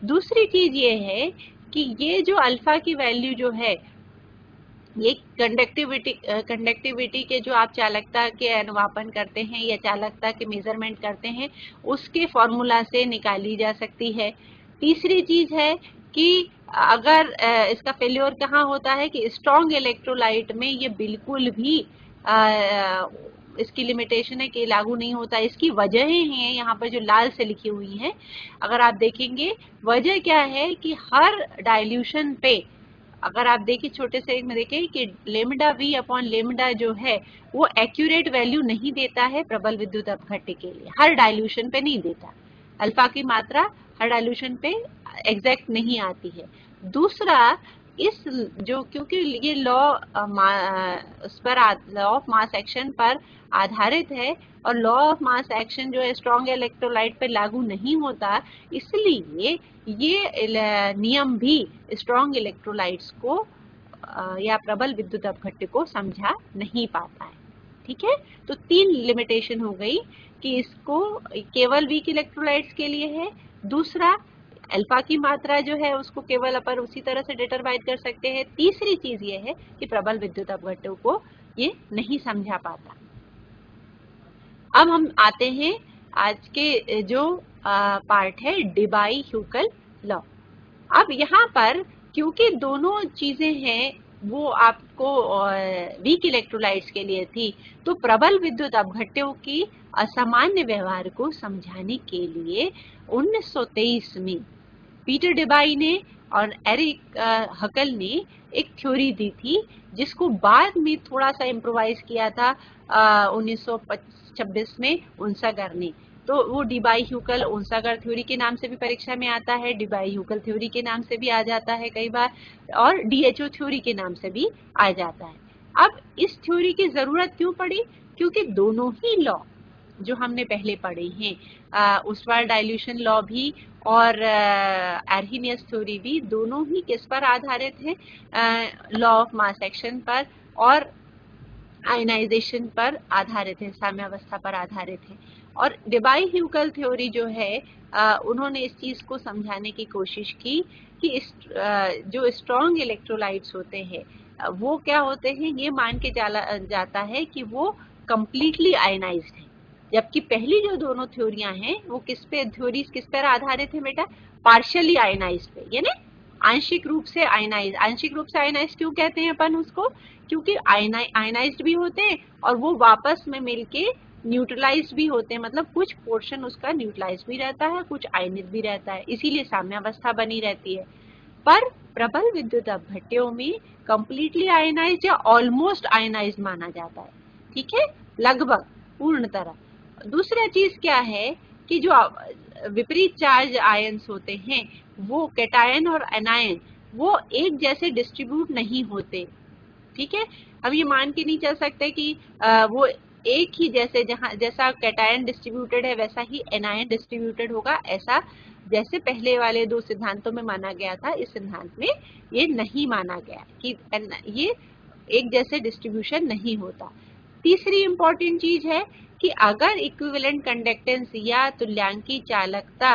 दूसरी चीज ये है कि ये जो अल्फा की वैल्यू जो है, ये कंडक्टिविटी के जो आप चालकता के अनुमापन करते हैं या चालकता के मेजरमेंट करते हैं उसके फॉर्मूला से निकाली जा सकती है। तीसरी चीज है कि अगर इसका फेल्योर कहाँ होता है कि स्ट्रॉन्ग इलेक्ट्रोलाइट में ये बिल्कुल भी इसकी लिमिटेशन है कि लागू नहीं होता। इसकी वजहें हैं यहाँ पर जो लाल से लिखी हुई हैं, अगर आप देखेंगे वजह क्या है कि हर डाइल्यूशन पे अगर आप देखिए छोटे से एक में देखिए कि लेमडा V अपॉन लेमडा जो है वो एक्यूरेट वैल्यू नहीं देता है प्रबल विद्युत अपघट्य के लिए, हर डाइल्यूशन पे नहीं देता। अल्फा की मात्रा हर डाइल्यूशन पे एग्जैक्ट नहीं आती है। दूसरा, इस जो क्योंकि ये लॉ ऑफ मास एक्शन पर आधारित है और लॉ ऑफ मास एक्शन जो है स्ट्रॉन्ग इलेक्ट्रोलाइट पे लागू नहीं होता, इसलिए ये नियम भी स्ट्रॉन्ग इलेक्ट्रोलाइट्स को या प्रबल विद्युत अपघट्य को समझा नहीं पाता है। ठीक है, तो 3 लिमिटेशन हो गई कि इसको केवल वीक इलेक्ट्रोलाइट्स के लिए है। दूसरा, अल्फा की मात्रा जो है उसको केवल अपन उसी तरह से डिटरमाइन कर सकते हैं। तीसरी चीज ये है कि प्रबल विद्युत अपघट्यों को ये नहीं समझा पाता। अब हम आते हैं आज के जो पार्ट है डिबाई-ह्यूकल लॉ। अब यहाँ पर क्योंकि दोनों चीजें हैं वो आप को वीक इलेक्ट्रोलाइट्स के लिए थी, तो प्रबल विद्युत अपघट्यों की असामान्य व्यवहार को समझाने के लिए 1923 में पीटर डिबाई ने और एरिक हकल ने एक थ्योरी दी थी, जिसको बाद में थोड़ा सा इम्प्रोवाइज किया था 1926 में उनसागर ने। तो वो डिबाई ह्यूकल उनसागर थ्योरी के नाम से भी परीक्षा में आता है, डिबाई ह्यूकल थ्योरी के नाम से भी आ जाता है कई बार, और डीएचओ थ्योरी के नाम से भी आ जाता है। अब इस थ्योरी की जरूरत क्यों पड़ी? क्योंकि दोनों ही लॉ जो हमने पहले पढ़े हैं, ओस्वाल्ड डाइल्यूशन लॉ भी और आर्हेनियस थ्योरी भी, दोनों ही किस पर आधारित है? लॉ ऑफ मास एक्शन पर और आयनाइजेशन पर आधारित है, साम्यावस्था पर आधारित है। और डिबाई ह्यूकल थ्योरी जो है, उन्होंने इस चीज को समझाने की कोशिश की कि जो स्ट्रॉन्ग इलेक्ट्रोलाइट्स होते हैं वो क्या होते हैं, ये मान के जाता है कि वो कंप्लीटली आयनाइज्ड है, जबकि पहली जो दोनों थ्योरियां हैं वो किस पर आधारित है बेटा? पार्शियली आयनाइज्ड पे, यानी आंशिक रूप से आयनाइज। आंशिक रूप से आयनाइज क्यों कहते हैं अपन उसको? क्योंकि आयनाइज्ड भी होते हैं और वो वापस में मिलके न्यूट्रलाइज्ड भी होते हैं, मतलब कुछ पोर्शन उसका न्यूट्रलाइज भी रहता है, कुछ आयनित भी रहता है, इसीलिए साम्यावस्था बनी रहती है। पर प्रबल विद्युत अपघट्यों में कंप्लीटली आयनाइज्ड या ऑलमोस्ट आयनाइज्ड माना जाता है, ठीक है, लगभग पूर्ण तरह। दूसरा चीज क्या है कि जो विपरीत चार्ज आयन्स होते हैं, वो कैटायन और एनायन, वो एक जैसे डिस्ट्रीब्यूट नहीं होते, ठीक है। हम ये मान के नहीं चल सकते कि वो एक ही जैसा कैटायन डिस्ट्रीब्यूटेड है वैसा ही एनायन डिस्ट्रीब्यूटेड होगा, ऐसा जैसे पहले वाले दो सिद्धांतों में माना गया था, इस सिद्धांत में ये नहीं माना गया कि ये एक जैसे डिस्ट्रीब्यूशन नहीं होता। तीसरी इंपॉर्टेंट चीज है कि अगर इक्विवेलेंट कंडक्टेंस या तुल्यांकी चालकता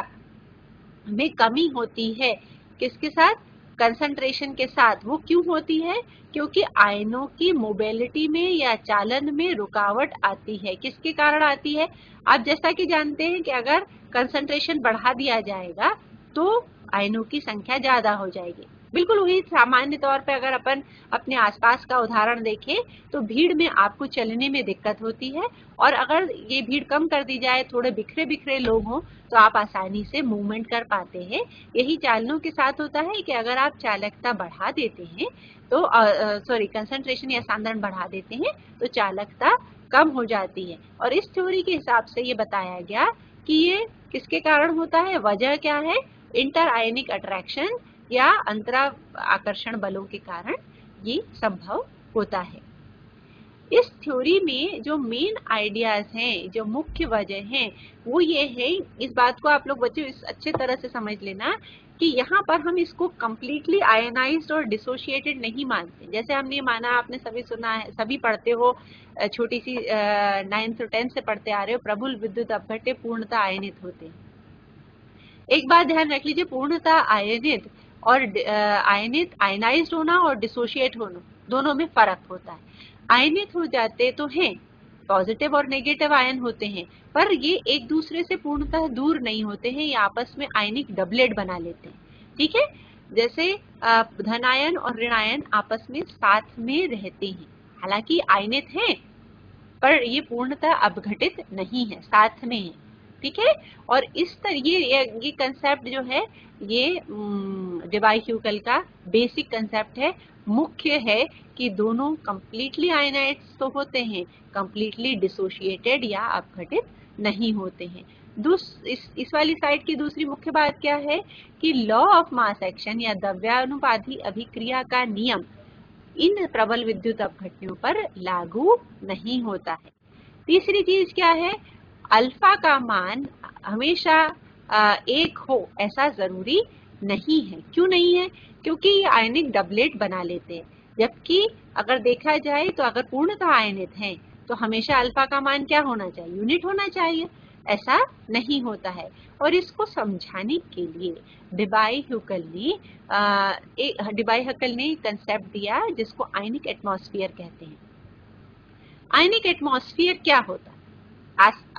में कमी होती है, किसके साथ? कंसंट्रेशन के साथ। वो क्यों होती है? क्योंकि आयनों की मोबिलिटी में या चालन में रुकावट आती है। किसके कारण आती है? आप जैसा कि जानते हैं कि अगर कंसंट्रेशन बढ़ा दिया जाएगा तो आयनों की संख्या ज्यादा हो जाएगी। बिल्कुल वही सामान्य तौर पे अगर अपन अपने आसपास का उदाहरण देखें तो भीड़ में आपको चलने में दिक्कत होती है, और अगर ये भीड़ कम कर दी जाए, थोड़े बिखरे बिखरे लोग हों, तो आप आसानी से मूवमेंट कर पाते हैं। यही चालनों के साथ होता है कि अगर आप चालकता बढ़ा देते हैं तो कंसंट्रेशन या सांद्रण बढ़ा देते हैं तो चालकता कम हो जाती है। और इस थ्योरी के हिसाब से ये बताया गया कि ये किसके कारण होता है, वजह क्या है? इंटर आयनिक अट्रैक्शन या अंतरा आकर्षण बलों के कारण ये संभव होता है। इस थ्योरी में जो मेन आइडियाज हैं, जो मुख्य वजह हैं, वो ये है, इस बात को आप लोग बच्चों इस अच्छे तरह से समझ लेना कि यहाँ पर हम इसको कंप्लीटली आयनाइज्ड और डिसोशिएटेड नहीं मानते। जैसे हमने माना, आपने सभी सुना है, सभी पढ़ते हो, छोटी सी 9th और 10th से पढ़ते आ रहे हो, प्रबल विद्युत अपघट्य पूर्णतः आयनित होते हैं। एक बात ध्यान रख लीजिए, पूर्णतः आयनित और आयनाइज्ड होना और डिसोशिएट होना, दोनों में फर्क होता है। आयनित हो जाते तो हैं, पॉजिटिव और नेगेटिव आयन होते हैं, पर ये एक दूसरे से पूर्णतः दूर नहीं होते हैं, ये आपस में आयनिक डबलेट बना लेते हैं, ठीक है। जैसे धन आयन और ऋण आयन आपस में साथ में रहते हैं, हालांकि आयनित हैं पर ये पूर्णतः अपघटित नहीं है, साथ में है, ठीक है। और इस तरह ये कंसेप्ट जो है, ये डिबाई ह्यूकल का बेसिक कंसेप्ट है, मुख्य है कि दोनों कंप्लीटली आयनाइज्ड तो होते हैं, कंप्लीटली डिसोशिएटेड या अपघटित नहीं होते हैं। इस वाली साइड की दूसरी मुख्य बात क्या है कि लॉ ऑफ मास एक्शन या द्रव्यानुपाती अभिक्रिया का नियम इन प्रबल विद्युत अपघट्यों पर लागू नहीं होता है। तीसरी चीज क्या है? अल्फा का मान हमेशा 1 हो ऐसा जरूरी नहीं है। क्यों नहीं है? क्योंकि ये आयनिक डबलेट बना लेते हैं, जबकि अगर देखा जाए तो अगर पूर्णतः आयनित हैं तो हमेशा अल्फा का मान क्या होना चाहिए? यूनिट होना चाहिए, ऐसा नहीं होता है। और इसको समझाने के लिए डिबाई हकल ने कंसेप्ट दिया जिसको आयनिक एटमॉस्फेयर कहते हैं। आयनिक एटमॉस्फेयर क्या होता है?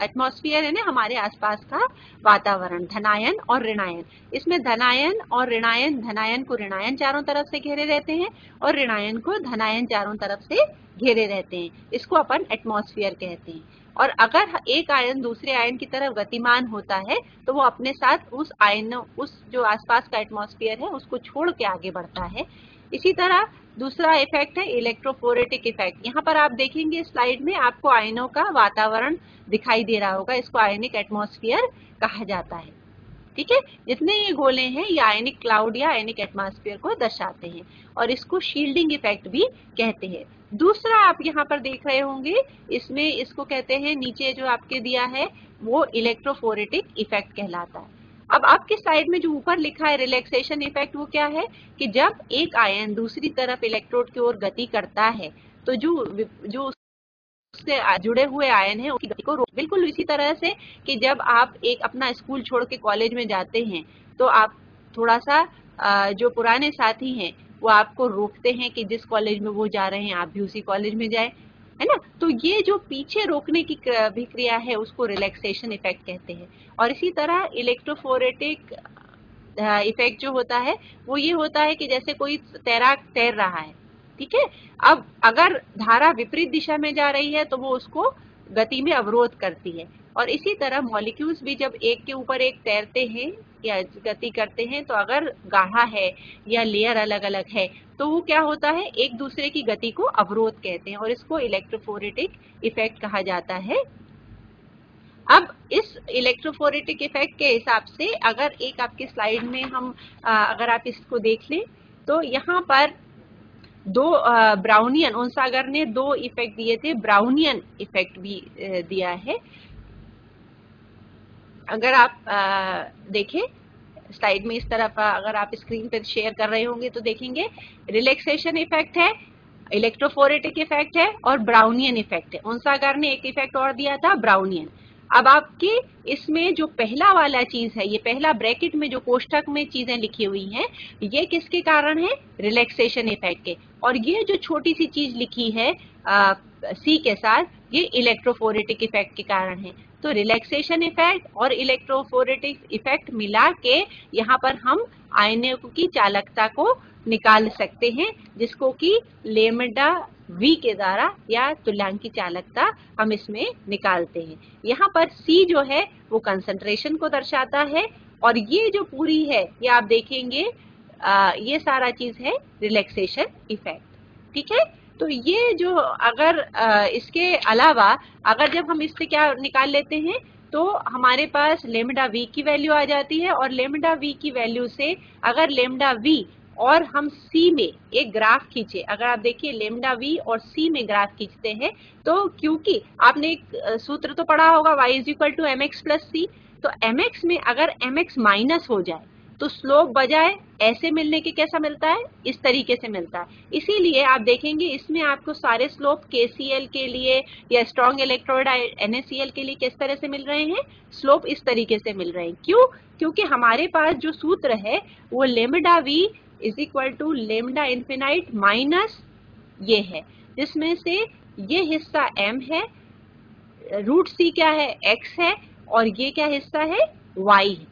एटमॉस्फेयर है ना हमारे आसपास का वातावरण, धनायन और ऋणायन। इसमें धनायन और ऋणायन, धनायन को ऋणायन चारों तरफ से घेरे रहते हैं और ऋणायन को धनायन चारों तरफ से घेरे रहते हैं। इसको अपन एटमॉस्फेयर कहते हैं। और अगर एक आयन दूसरे आयन की तरफ गतिमान होता है तो वो अपने साथ उस आयन, उस जो आसपास का एटमॉस्फेयर है उसको छोड़ के आगे बढ़ता है। इसी तरह दूसरा इफेक्ट है इलेक्ट्रोफोरेटिक इफेक्ट। यहाँ पर आप देखेंगे स्लाइड में आपको आयनों का वातावरण दिखाई दे रहा होगा, इसको आयनिक एटमॉस्फेयर कहा जाता है। ठीक है, जितने ये गोले हैं ये आयनिक क्लाउड या आयनिक एटमॉस्फेयर को दर्शाते हैं और इसको शील्डिंग इफेक्ट भी कहते हैं। दूसरा आप यहाँ पर देख रहे होंगे, इसमें इसको कहते हैं, नीचे जो आपके दिया है वो इलेक्ट्रोफोरेटिक इफेक्ट कहलाता है। अब आपके स्लाइड में जो ऊपर लिखा है रिलैक्सेशन इफेक्ट, वो क्या है कि जब एक आयन दूसरी तरफ इलेक्ट्रोड की ओर गति करता है तो जो उससे जुड़े हुए आयन है उसकी गति को बिल्कुल इसी तरह से कि जब आप एक अपना स्कूल छोड़ के कॉलेज में जाते हैं तो आप थोड़ा सा जो पुराने साथी हैं वो आपको रोकते हैं कि जिस कॉलेज में वो जा रहे हैं आप भी उसी कॉलेज में जाए, है ना। तो ये जो पीछे रोकने की भी क्रिया है उसको रिलैक्सेशन इफेक्ट कहते हैं। और इसी तरह इलेक्ट्रोफोरेटिक इफेक्ट जो होता है वो ये होता है कि जैसे कोई तैराक तैर रहा है, ठीक है, अब अगर धारा विपरीत दिशा में जा रही है तो वो उसको गति में अवरोध करती है। और इसी तरह मॉलिक्यूल्स भी जब एक के ऊपर एक तैरते हैं या गति करते हैं तो अगर गाढ़ा है या लेयर अलग अलग है तो वो क्या होता है, एक दूसरे की गति को अवरोध कहते हैं और इसको इलेक्ट्रोफोरेटिक इफेक्ट कहा जाता है। अब इस इलेक्ट्रोफोरेटिक इफेक्ट के हिसाब से अगर एक आपकी स्लाइड में हम अगर आप इसको देख लें तो यहाँ पर दो ब्राउनियन, ओनसागर ने दो इफेक्ट दिए थे, ब्राउनियन इफेक्ट भी दिया है। अगर आप देखें स्लाइड में इस तरफ, अगर आप स्क्रीन पर शेयर कर रहे होंगे तो देखेंगे रिलैक्सेशन इफेक्ट है, इलेक्ट्रोफोरेटिक इफेक्ट है और ब्राउनियन इफेक्ट है। ओनसागर ने एक इफेक्ट और दिया था ब्राउनियन। अब आपके इसमें जो पहला वाला चीज है, ये पहला ब्रैकेट में जो कोष्ठक में चीजें लिखी हुई हैं, ये किसके कारण है, रिलैक्सेशन इफेक्ट के। और ये जो छोटी सी चीज लिखी है सी के साथ, ये इलेक्ट्रोफोरेटिक इफेक्ट के कारण है। तो रिलैक्सेशन इफेक्ट और इलेक्ट्रोफोरेटिक इफेक्ट मिला के यहाँ पर हम आयनों की चालकता को निकाल सकते हैं, जिसको कि लेमडा V के द्वारा या तुल्यांकी चालकता हम इसमें निकालते हैं। यहाँ पर C जो है वो कंसंट्रेशन को दर्शाता है और ये जो पूरी है ये आप देखेंगे ये सारा चीज है रिलैक्सेशन इफेक्ट। ठीक है, तो ये जो अगर इसके अलावा अगर जब हम इससे क्या निकाल लेते हैं तो हमारे पास लेमडा V की वैल्यू आ जाती है और लेमडा V की वैल्यू से अगर लेमडा V और हम C में एक ग्राफ खींचे, अगर आप देखिए लेमडा V और C में ग्राफ खींचते हैं तो क्योंकि आपने एक सूत्र तो पढ़ा होगा y is equal to mx plus c, तो mx में अगर mx माइनस हो जाए तो स्लोप बजाय ऐसे मिलने के कैसा मिलता है, इस तरीके से मिलता है। इसीलिए आप देखेंगे इसमें आपको सारे स्लोप KCl के लिए या स्ट्रॉन्ग इलेक्ट्रोड NaCl के लिए किस तरह से मिल रहे हैं, स्लोप इस तरीके से मिल रहे हैं। क्यों, क्योंकि हमारे पास जो सूत्र है वो lambda V is equal to lambda infinite minus ये है, जिसमें से ये हिस्सा m है, रूट C क्या है, x है और ये क्या हिस्सा है, y है।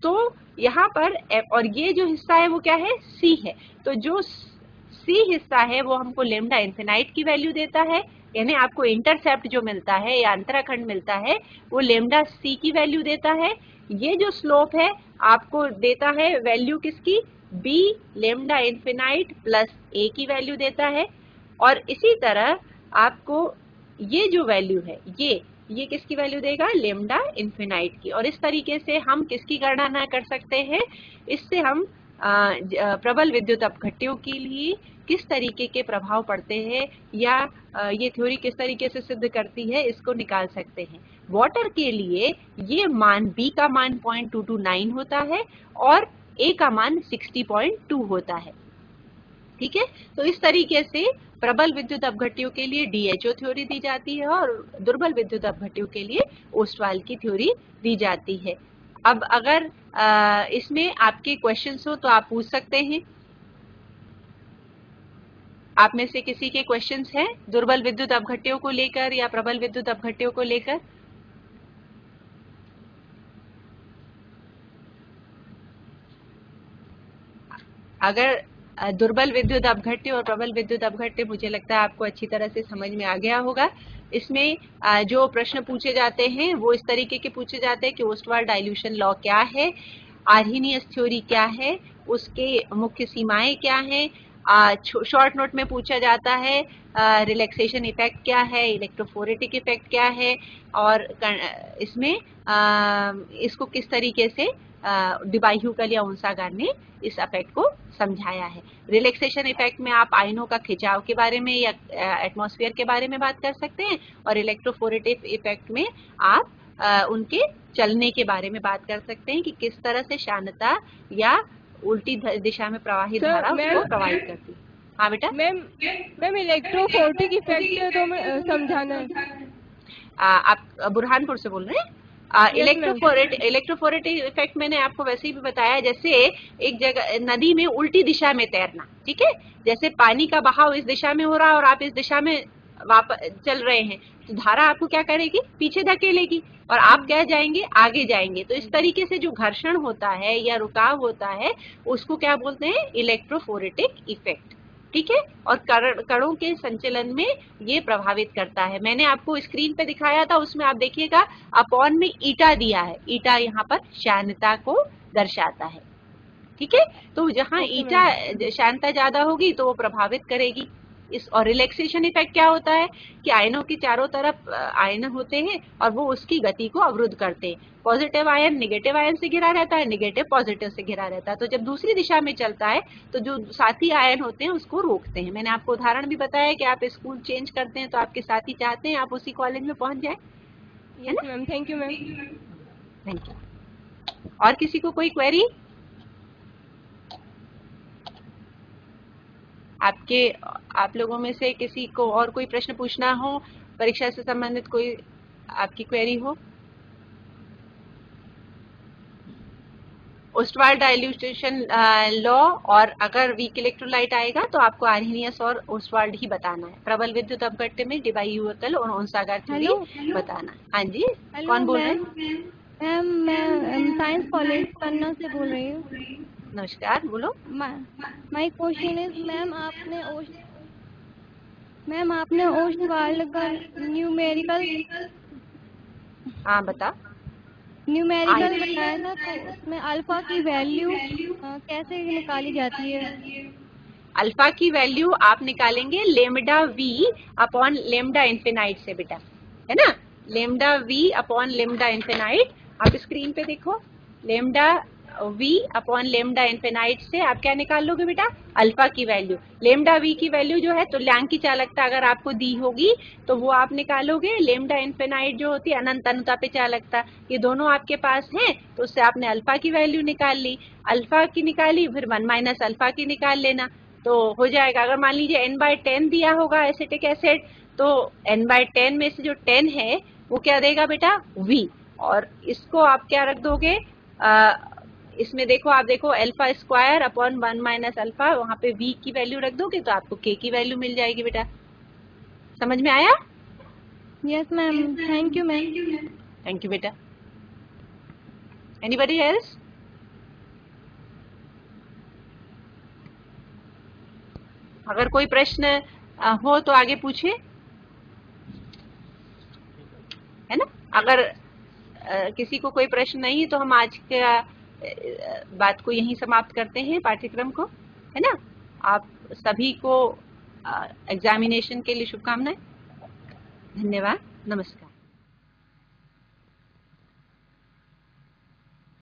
तो यहाँ पर और ये जो हिस्सा है वो क्या है, C है। तो जो C हिस्सा है वो हमको लेमडा इन्फिनाइट की वैल्यू देता है, यानी आपको इंटरसेप्ट जो मिलता है या अंतराखंड मिलता है वो लेमडा C की वैल्यू देता है। ये जो स्लोप है आपको देता है वैल्यू किसकी, B lambda infinite plus A की वैल्यू देता है। और इसी तरह आपको ये जो वैल्यू है ये किसकी वैल्यू देगा, लेमडा इन्फिनाइट की। और इस तरीके से हम किसकी गणना कर सकते हैं, इससे हम प्रबल विद्युत अपघट्यों के लिए किस तरीके के प्रभाव पड़ते हैं या ये थ्योरी किस तरीके से सिद्ध करती है इसको निकाल सकते हैं। वाटर के लिए ये मान B का मान 0.229 होता है और A का मान 60.2 होता है। ठीक है, तो इस तरीके से प्रबल विद्युत अपघट्यों के लिए DHO थ्योरी दी जाती है और दुर्बल विद्युत अपघट्यों के लिए ओस्टवाल की थ्योरी दी जाती है। अब अगर इसमें आपके क्वेश्चंस हो तो आप पूछ सकते हैं। आप में से किसी के क्वेश्चंस हैं दुर्बल विद्युत अपघट्यों को लेकर या प्रबल विद्युत अपघट्यों को लेकर? अगर दुर्बल विद्युत अपघट्य और प्रबल विद्युत अपघट्य मुझे लगता है आपको अच्छी तरह से समझ में आ गया होगा। इसमें जो प्रश्न पूछे जाते हैं वो इस तरीके के पूछे जाते हैं कि ओस्टवाल्ड डाइल्यूशन लॉ क्या है, आर्हीनियस थ्योरी क्या है, उसके मुख्य सीमाएं क्या हैं, शॉर्ट नोट में पूछा जाता है रिलैक्सेशन इफेक्ट क्या है, इलेक्ट्रोफोरेटिक इफेक्ट क्या है, और इसमें इसको किस तरीके से डिबाह्युकल या उंसागार ने इस इफेक्ट को समझाया है। रिलैक्सेशन इफेक्ट में आप आयनों का खिंचाव के बारे में या एटमॉस्फेयर के बारे में बात कर सकते हैं, और इलेक्ट्रोफोरेटिव इफेक्ट में आप उनके चलने के बारे में बात कर सकते हैं कि किस तरह से श्यानता या उल्टी दिशा में प्रवाहित धारा उसको प्रभावित करती है। हाँ बेटा।
मैम इलेक्ट्रोफोरेटिक इफेक्ट तो समझाना है।
आप बुरहानपुर से बोल रहे हैं? इलेक्ट्रोफोरेटिक इफेक्ट मैंने आपको वैसे ही भी बताया, जैसे एक जगह नदी में उल्टी दिशा में तैरना, ठीक है, जैसे पानी का बहाव इस दिशा में हो रहा है और आप इस दिशा में वापस चल रहे हैं, तो धारा आपको क्या करेगी, पीछे धकेलेगी और आप क्या जाएंगे, आगे जाएंगे। तो इस तरीके से जो घर्षण होता है या रुकाव होता है उसको क्या बोलते हैं, इलेक्ट्रोफोरेटिक इफेक्ट, ठीक है। और कणों के संचलन में ये प्रभावित करता है। मैंने आपको स्क्रीन पे दिखाया था, उसमें आप देखिएगा अपॉन में ईटा दिया है, ईटा यहाँ पर श्यानता को दर्शाता है, ठीक है। तो जहाँ ईटा श्यानता ज्यादा होगी तो वो प्रभावित करेगी इस। और रिलैक्सेशन इफेक्ट क्या होता है कि आयनों के चारों तरफ आयन होते हैं और वो उसकी गति को अवरुद्ध करते हैं। पॉजिटिव आयन निगेटिव आयन से घिरा रहता है, निगेटिव पॉजिटिव से घिरा रहता है। तो जब दूसरी दिशा में चलता है तो जो साथी आयन होते हैं उसको रोकते हैं। मैंने आपको उदाहरण भी बताया कि आप स्कूल चेंज करते हैं तो आपके साथी चाहते हैं आप उसी कॉलेज में पहुंच जाए, है ना।
Ma'am thank you ma'am.
Thank you. और किसी को कोई क्वेरी? आप लोगों में से किसी को और कोई प्रश्न पूछना हो, परीक्षा से संबंधित कोई आपकी क्वेरी हो? ओस्टवाल्ड डाइल्यूशन लॉ, और अगर वीक इलेक्ट्रोलाइट आएगा तो आपको आर्हीनियस और ओस्टवाल्ड ही बताना है। प्रबल विद्युत अपघट्य में डिबाह्युकल और उंसागार थ्योरी बताना है। हाँ जी, कौन बोल रहे हैं?
मैम मैं साइंस कॉलेज पन्ना से बोल रही हूँ।
नमस्कार, बोलो।
माय क्वेश्चन इज मैम आपने ओस्टवाल्ड का न्यूमेरिकल बताया था, तो उसमें अल्फा की वैल्यू कैसे निकाली जाती है?
अल्फा की वैल्यू आप निकालेंगे lambda V upon lambda infinite से बेटा, है ना। Lambda V upon lambda infinite, आप स्क्रीन पे देखो, lambda V upon lambda infinite से आप क्या निकाल लोगे बेटा, अल्फा की वैल्यू। लेमडा वी की वैल्यू जो है तुल्यांक की चालकता अगर आपको दी होगी तो वो आप निकालोगे। लेमडा इन्फिनाइट जो होती है अनंत अनुता पे चालकता, ये दोनों आपके पास हैं, तो उससे आपने अल्फा की वैल्यू निकाल ली। अल्फा की निकाली, फिर 1 माइनस अल्फा की निकाल लेना तो हो जाएगा। अगर मान लीजिए n/10 दिया होगा एसिटिक एसिड, तो n/10 में से जो 10 है वो क्या देगा बेटा, v, और इसको आप क्या रख दोगे, इसमें देखो, आप देखो alpha square upon 1 minus alpha, वहां पे v की वैल्यू रख दोगे तो आपको k की वैल्यू मिल जाएगी बेटा। समझ में आया?
Yes ma'am, thank you ma'am.
Thank you बेटा। Anybody else? अगर कोई प्रश्न हो तो आगे पूछे, है ना। अगर किसी को कोई प्रश्न नहीं तो हम आज का बात को यहीं समाप्त करते हैं, पाठ्यक्रम को, है ना। आप सभी को एग्जामिनेशन के लिए शुभकामनाएं। धन्यवाद, नमस्कार।